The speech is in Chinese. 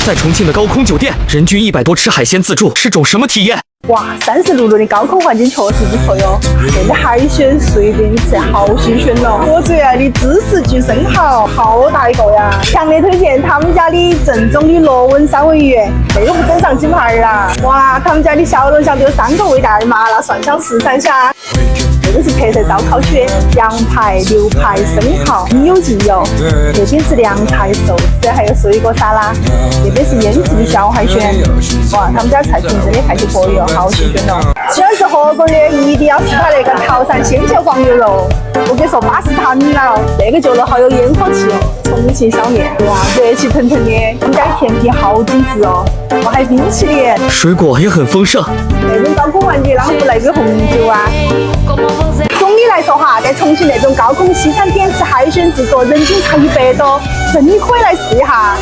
在重庆的高空酒店，人均100多吃海鲜自助是种什么体验？哇，30度的高空环境确实不错哟。这个海鲜随便你吃，好新鲜哦！我最爱的芝士焗生蚝，好大一个呀！强烈推荐他们家的正宗的螺纹三文鱼，这个不整上金牌啦！哇，他们家的小龙虾都有3个味道，麻辣蒜香四川虾。这个是特色烧烤区，羊排、牛排、生蚝应有尽有。这边是凉菜寿司，还有水果沙拉。这边是腌制的小海鲜。哇，他们家菜品真的看起可以哦，好新鲜哦！喜欢吃火锅的一定要试他那个潮汕鲜椒黄牛肉。我跟你说，巴适惨了，这个酒楼好有烟火气哦。重庆小面，哇，热气腾腾的，他们家的甜品好精致哦。哇，还有冰淇淋，水果也很丰盛。这种高空环境啷不来杯红酒啊？总的来说哈，在重庆那种高空西餐点吃海鲜自助，人均才100多，真的可以来试一下。